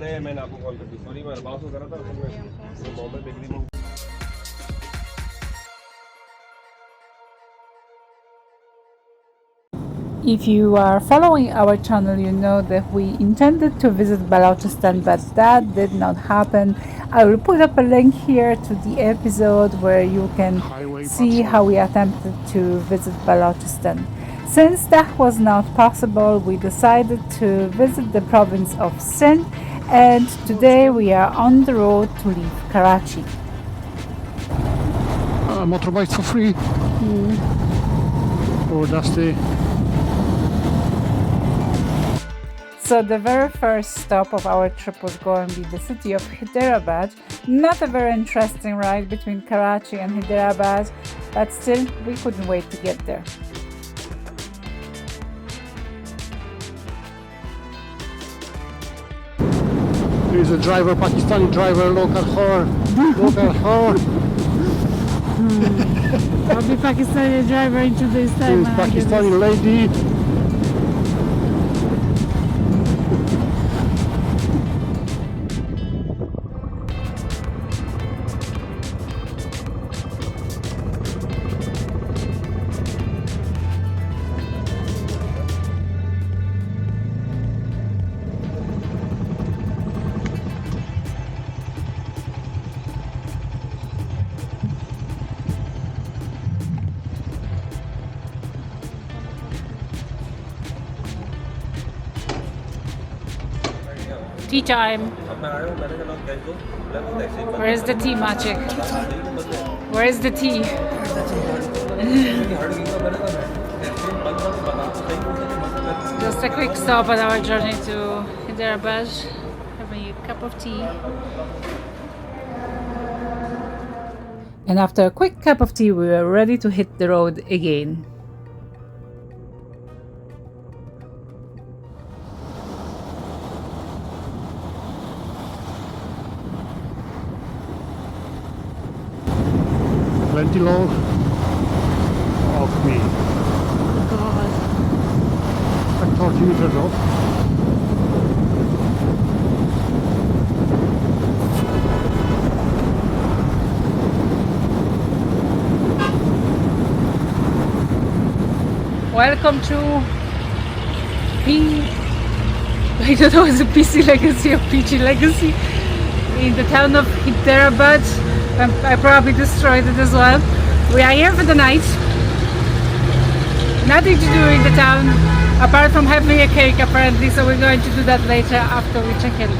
अरे मैंने आपको कॉल कर दी सॉरी मैं बात कर रहा था असल में बॉम्बे बेकरी में If you are following our channel, you know that we intended to visit Balochistan, but that did not happen. I will put up a link here to the episode where you can see how we attempted to visit Balochistan. Since that was not possible, we decided to visit the province of Sindh, and today we are on the road to leave Karachi. Motorbikes for free. Oh, that's the... So the very first stop of our trip was going to be the city of Hyderabad. Not a very interesting ride between Karachi and Hyderabad, but still we couldn't wait to get there. Here's a driver, Pakistani driver, local whore. I'll be Pakistani driver into this time. Here's Pakistani lady. Tea time. Where is the tea magic? Where is the tea? Just a quick stop on our journey to Hyderabad, having a cup of tea. And after a quick cup of tea, we were ready to hit the road again. Plenty long of me. God. Like 30 meters off. Welcome to I don't know, it's a PC Legacy or PG Legacy in the town of Hyderabad. I probably destroyed it as well. We are here for the night. Nothing to do in the town apart from having a cake apparently, so we're going to do that later after we check in.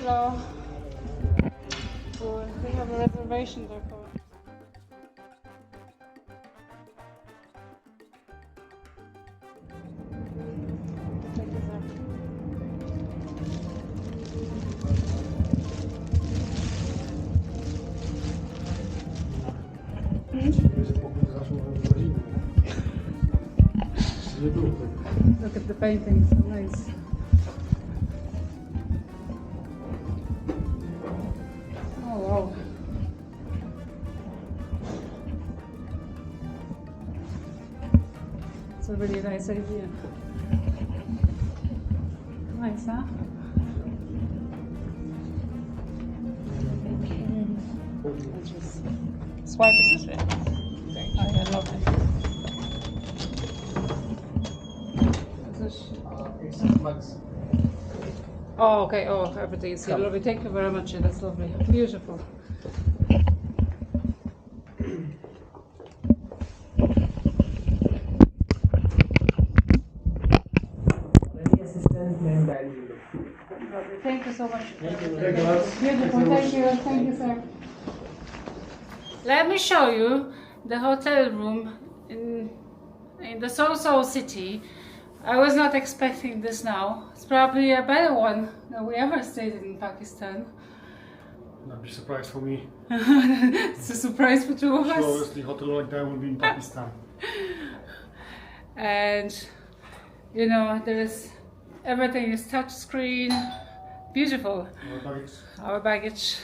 Hello. We have a reservation there for. Look at the paintings, so nice. Oh wow. It's a really nice idea. Nice, huh? I'll just swipe this way. Oh yeah, lovely. Oh, okay. Oh, everything is here. Lovely. Thank you very much. That's lovely. Beautiful. Thank you so much. Beautiful. Thank you. Thank you, sir. Let me show you the hotel room in the so-so city. I was not expecting this now. It's probably a better one than we ever stayed in Pakistan. That'd be a surprise for me. It's a surprise for two of us. Slowest hotel like that will be in Pakistan. And you know, everything is touch screen. Beautiful. Our baggage.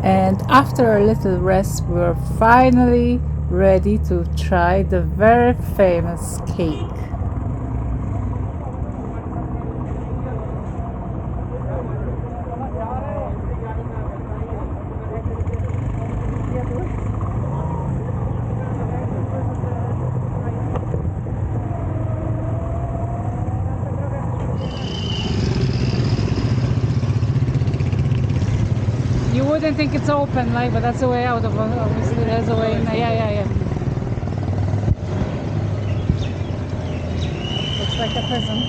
And after a little rest, we were finally ready to try the very famous cake. You wouldn't think it's open, like, but that's the way out of. Obviously, there's a way in there. Yeah. Looks like a prison.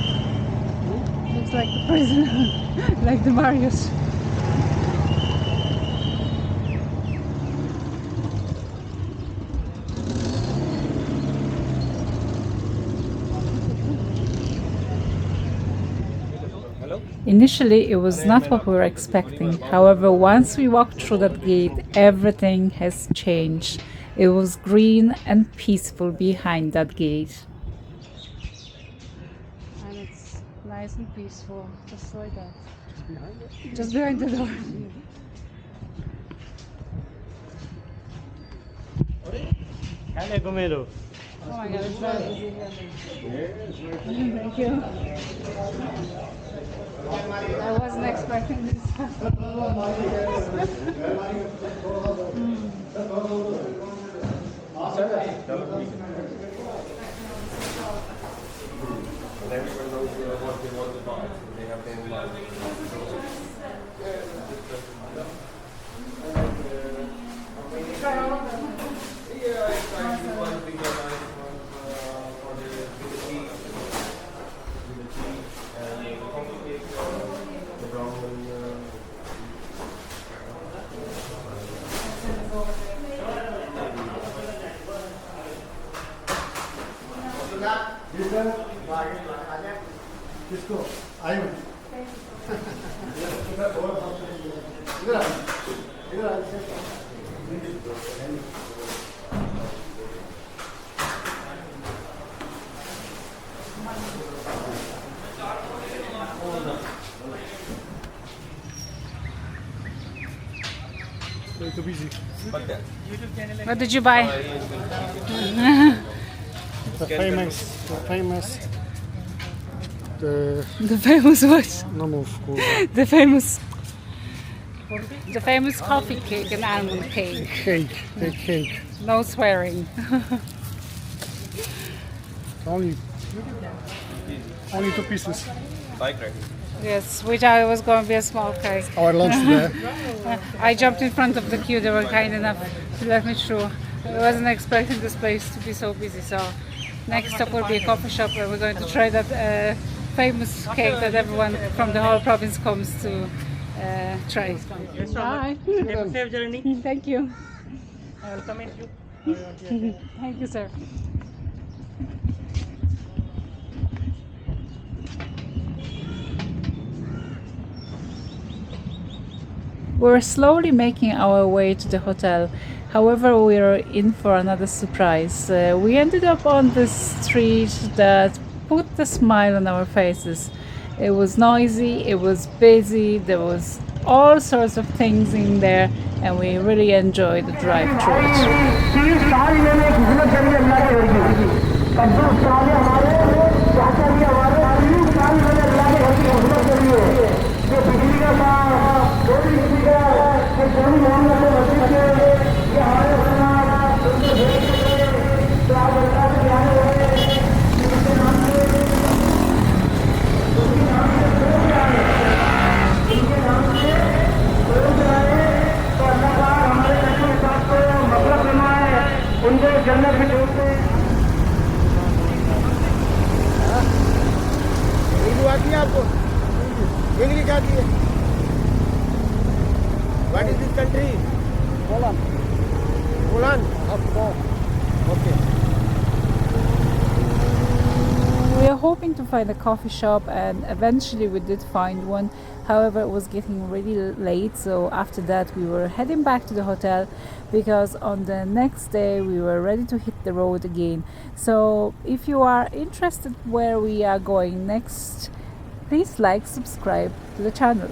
Looks like the prison, like the Marriott. Initially, it was not what we were expecting. However, once we walked through that gate, everything has changed. It was green and peaceful behind that gate. And it's nice and peaceful, just like that. Just behind the door. Oh my god, it's very busy here. Thank you. I wasn't expecting this. Everyone knows what they want to buy. They have their own life. Yeah, I tried to do one bigger knife for the tea. With the tea and the coffee cake, the brown किसको आई हूँ Too busy. What did you buy? The famous. The famous what? No move. The famous coffee cake and almond cake. Cake. No swearing. Only 2 pieces. bike ride. Yes, which I was going to be a small cake. Our lunch there. I jumped in front of the queue. They were kind enough to let me through. I wasn't expecting this place to be so busy. So next stop will be a coffee shop where we're going to try that famous cake that everyone from the whole province comes to try. Bye. Have a safe journey. Thank you. I will come in you. Thank you, sir. We're slowly making our way to the hotel. However, we're in for another surprise. We ended up on this street that put a smile on our faces. It was noisy, it was busy, there was all sorts of things in there, and we really enjoyed the drive through What is this country? Poland. Poland? Okay. We were hoping to find a coffee shop, and eventually we did find one. However, it was getting really late, so after that we were heading back to the hotel because on the next day we were ready to hit the road again. So if you are interested where we are going next, please like, subscribe to the channel.